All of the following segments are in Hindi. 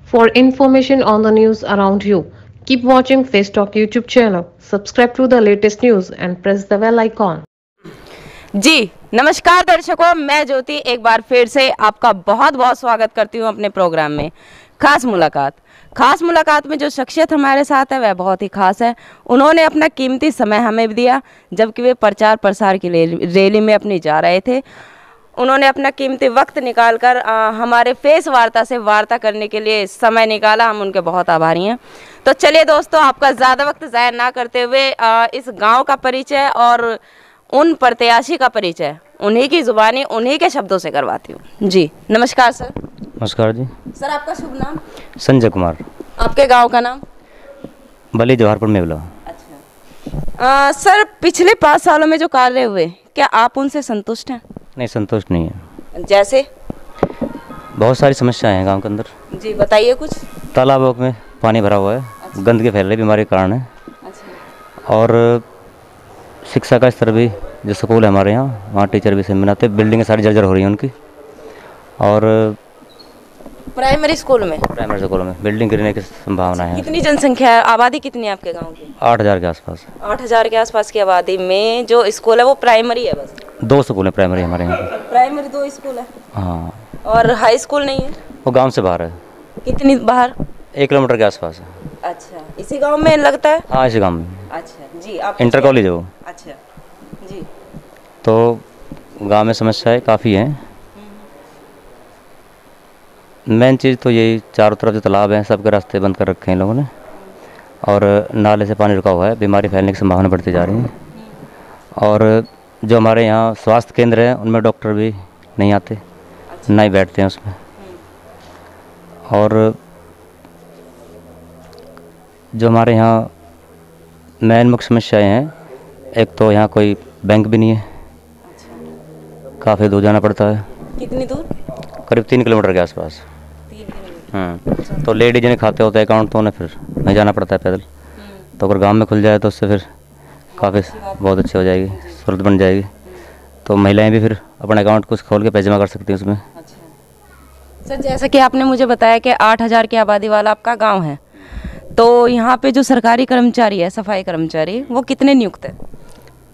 For information on the news around you, keep watching Face Talk YouTube channel. Subscribe to the latest news and press the bell icon. जी नमस्कार दर्शकों, मैं ज्योति एक बार फिर से आपका बहुत बहुत स्वागत करती हूं अपने प्रोग्राम में खास मुलाकात में जो शख्सियत हमारे साथ है वह बहुत ही खास है। उन्होंने अपना कीमती समय हमें भी दिया, जबकि वे प्रचार प्रसार की रैली में अपनी जा रहे थे। उन्होंने अपना कीमती वक्त निकालकर हमारे फेस वार्ता से वार्ता करने के लिए समय निकाला। हम उनके बहुत आभारी हैं। तो चलिए दोस्तों, आपका ज़्यादा वक्त ज़ाया ना करते हुए इस गांव का परिचय और उन प्रत्याशी का परिचय उन्हीं की ज़ुबानी उन्हीं के शब्दों से करवाती हूँ। जी नमस्कार सर। नमस्कार जी। सर आपका शुभ नाम? संजय कुमार। आपके गांव का नाम? बली जवाहरपुर मेवला। अच्छा सर, पिछले 5 सालों में जो कार्य हुए, क्या आप उनसे संतुष्ट हैं? नहीं, संतुष्ट नहीं है। जैसे? बहुत सारी समस्याएं हैं गांव के अंदर। जी बताइए कुछ। तालाबों में पानी भरा हुआ है। अच्छा। गंदगी फैल रही बीमारी के कारण है। अच्छा। और शिक्षा का स्तर भी, जो स्कूल है हमारे यहाँ, वहाँ टीचर भी सही बनाते। बिल्डिंगें सारी जर्जर हो रही हैं उनकी। और प्राइमरी स्कूल में बिल्डिंग गिरने की संभावना है। कितनी जनसंख्या है, आबादी कितनी है आपके गांव की? 8,000 के आसपास। 8,000 के आसपास की आबादी में जो स्कूल है वो प्राइमरी है बस? 2 स्कूल हैं प्राइमरी हमारे यहाँ। प्राइमरी 2 स्कूल है? हाँ। और हाई स्कूल नहीं है? वो गाँव से बाहर है। कितनी बाहर? 1 किलोमीटर के आसपास है। अच्छा, इसी गांव में लगता है? हाँ, इसी गाँव में। अच्छा जी। आप इंटर कॉलेज है वो। अच्छा जी। तो गांव में समस्याएं काफ़ी हैं। मेन चीज़ तो यही, चारों तरफ जो तालाब हैं सबके रास्ते बंद कर रखे हैं इन लोगों ने, और नाले से पानी रुका हुआ है। बीमारी फैलने की संभावना बढ़ती जा रही है। और जो हमारे यहाँ स्वास्थ्य केंद्र है उनमें डॉक्टर भी नहीं आते। अच्छा। ना ही बैठते हैं उसमें। और जो हमारे यहाँ मेन मुख्य समस्याएँ हैं, एक तो यहाँ कोई बैंक भी नहीं है। अच्छा। काफ़ी दूर जाना पड़ता है। कितनी दूर? करीब 3 किलोमीटर के आसपास। 3 किलोमीटर। तो लेडीज जिन्हें खाते होते हैं अकाउंट, तो उन्हें फिर नहीं जाना पड़ता है पैदल। तो अगर गांव में खुल जाए तो उससे फिर काफ़ी बहुत अच्छी हो जाएगी, सूरत बन जाएगी। तो महिलाएं भी फिर अपना अकाउंट कुछ खोल के पैसे जमा कर सकती हैं उसमें। अच्छा सर, जैसा कि आपने मुझे बताया कि 8,000 की आबादी वाला आपका गाँव है, तो यहाँ पे जो सरकारी कर्मचारी है, सफाई कर्मचारी, वो कितने नियुक्त है?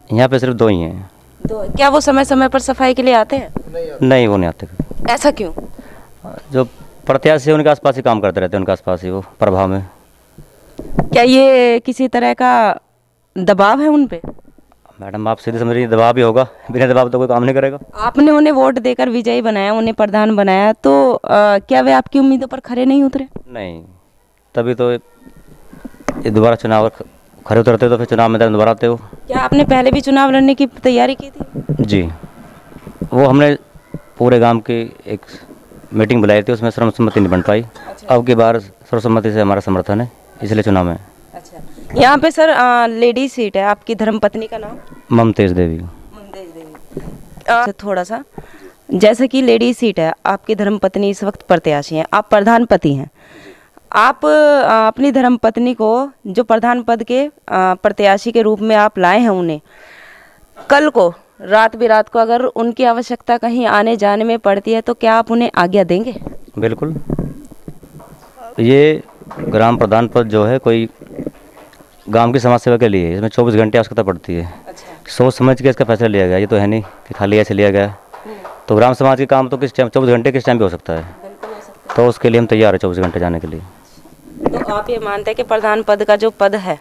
यहाँ पे सिर्फ 2 ही हैं। 2? क्या वो समय समय पर सफाई के लिए आते हैं? नहीं, वो नहीं आते। ऐसा क्यों? जो प्रत्याशी उनके आसपास ही काम करते रहते हैं, उनके आसपास ही वो प्रभाव में। क्या ये किसी तरह का दबाव है उन पे? मैडम आप सीधे समझ रही, दबाव भी होगा। बिना दबाव तो कोई काम नहीं करेगा। आपने उन्हें वोट देकर विजयी बनाया, उन्हें प्रधान बनाया, तो क्या वे आपकी उम्मीदों पर खरे नहीं उतरे? नहीं, तभी तो ये दोबारा चुनाव खड़े उतरते तो फिर चुनाव मैदान दोबारा आते हो। क्या आपने पहले भी चुनाव लड़ने की तैयारी की थी? जी, वो हमने पूरे गांव की एक मीटिंग बुलाई थी, उसमें सर्वसम्मति नहीं बन पाई। अच्छा। अब की बार सर्वसम्मति से हमारा समर्थन है, इसलिए चुनाव में। अच्छा, यहाँ पे सर लेडी सीट है, आपकी धर्मपत्नी का नाम? ममतेज देवी। थोड़ा सा, जैसे कि लेडी सीट है, आपकी धर्मपत्नी इस वक्त प्रत्याशी हैं, आप प्रधान पति हैं। आप अपनी धर्मपत्नी को जो प्रधान पद के प्रत्याशी के रूप में आप लाए हैं, उन्हें कल को रात बिरात को अगर उनकी आवश्यकता कहीं आने जाने में पड़ती है तो क्या आप उन्हें आज्ञा देंगे? बिल्कुल। ये ग्राम प्रधान पद जो है कोई गांव की समाज सेवा के लिए, इसमें 24 घंटे आवश्यकता पड़ती है। अच्छा। सोच समझ के इसका फैसला लिया गया, ये तो है नहीं कि खाली ऐसे लिया गया। तो ग्राम समाज के काम तो किस टाइम, 24 घंटे किस टाइम भी हो सकता है। तो उसके लिए हम तैयार है 24 घंटे जाने के लिए। तो आप ये मानते हैं कि प्रधान पद का जो पद है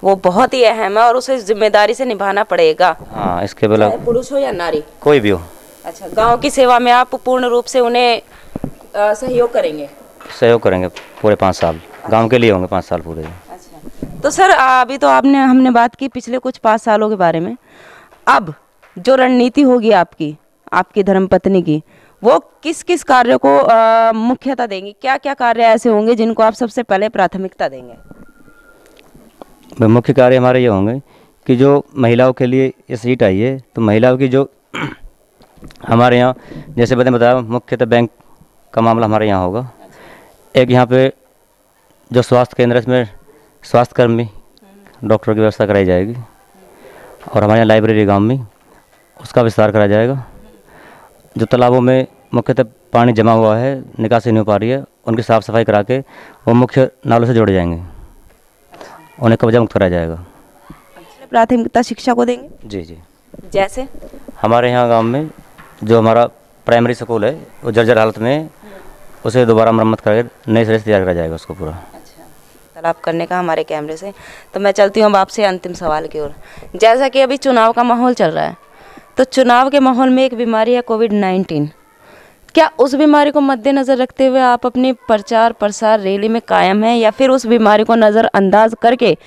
वो बहुत ही अहम है और उसे जिम्मेदारी से निभाना पड़ेगा? हाँ, इसके बिना पुरुष हो या नारी, कोई भी हो। अच्छा, गांव की सेवा में आप पूर्ण रूप से उन्हें सहयोग करेंगे? सहयोग करेंगे पूरे 5 साल, गांव के लिए होंगे 5 साल पूरे। अच्छा, तो सर अभी तो हमने बात की पिछले कुछ 5 सालों के बारे में। अब जो रणनीति होगी आपकी धर्मपत्नी की, वो किस किस कार्यों को मुख्यता देंगी? क्या क्या कार्य ऐसे होंगे जिनको आप सबसे पहले प्राथमिकता देंगे? मुख्य कार्य हमारे ये होंगे कि जो महिलाओं के लिए ये सीट आई है, तो महिलाओं की जो हमारे यहाँ, जैसे मैंने बताया, मुख्यतः बैंक का मामला हमारे यहाँ होगा। एक यहाँ पे जो स्वास्थ्य केंद्र है, इसमें स्वास्थ्यकर्मी डॉक्टर की व्यवस्था कराई जाएगी। और हमारे यहाँ लाइब्रेरी गाँव में, उसका विस्तार करा जाएगा। जो तालाबों में मुख्यतः पानी जमा हुआ है, निकासी नहीं हो पा रही है, उनकी साफ़ सफाई करा के वो मुख्य नालों से जोड़े जाएंगे, उन्हें कब्जा मुक्त कराया जाएगा। प्राथमिकता शिक्षा को देंगे? जी जी। जैसे हमारे यहाँ गांव में जो हमारा प्राइमरी स्कूल है वो जर्जर हालत में है, उसे दोबारा मरम्मत करके नए सिरे से तैयार करा जाएगा उसको पूरा। तालाब करने का हमारे कैमरे से। तो मैं चलती हूँ अब आपसे अंतिम सवाल की ओर। जैसा कि अभी चुनाव का माहौल चल रहा है, तो चुनाव के माहौल में एक बीमारी है कोविड-19। क्या उस बीमारी को मद्देनज़र रखते हुए आप अपनी प्रचार प्रसार रैली में कायम हैं, या फिर उस बीमारी को नज़रअंदाज करके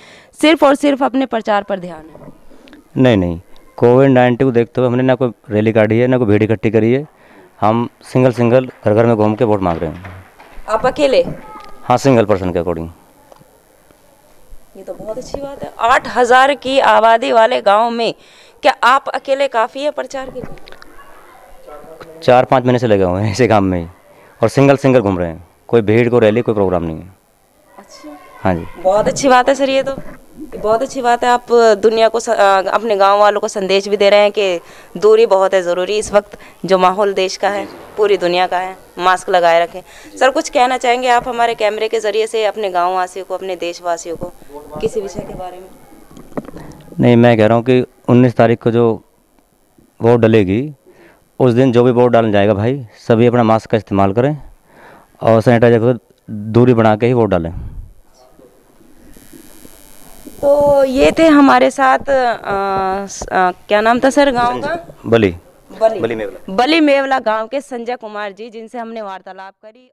सिर्फ और सिर्फ अपने प्रचार पर ध्यान है? नहीं नहीं, कोविड-19 को देखते हुए हमने ना कोई रैली काटी है, ना कोई भीड़ इकट्ठी करी है। हम सिंगल घर घर में घूम के वोट मांग रहे हैं। आप अकेले? हाँ, सिंगल पर्सन के अकॉर्डिंग। ये तो बहुत अच्छी बात है। 8,000 की आबादी वाले गांव में क्या आप अकेले काफ़ी है प्रचार के लिए? 4-5 महीने से लगे हुए हैं इसी काम में ही, और सिंगल घूम रहे हैं। कोई भीड़, कोई रैली, कोई प्रोग्राम नहीं है। अच्छा, हाँ जी। बहुत अच्छी बात है सर। ये तो बहुत अच्छी बात है। आप दुनिया को अपने गांव वालों को संदेश भी दे रहे हैं कि दूरी बहुत है ज़रूरी। इस वक्त जो माहौल देश का है, पूरी दुनिया का है, मास्क लगाए रखें। सर, कुछ कहना चाहेंगे आप हमारे कैमरे के ज़रिए से अपने गाँव वासियों को, अपने देशवासियों को किसी विषय के बारे में? नहीं, मैं कह रहा हूँ कि 19 तारीख को जो वोट डलेगी, उस दिन जो भी वोट डालने जाएगा भाई, सभी अपना मास्क का इस्तेमाल करें और सैनिटाइजर को दूरी बना के ही वोट डालें। तो ये थे हमारे साथ क्या नाम था सर गांव का? बली मेवला गांव के संजय कुमार जी, जिनसे हमने वार्तालाप करी।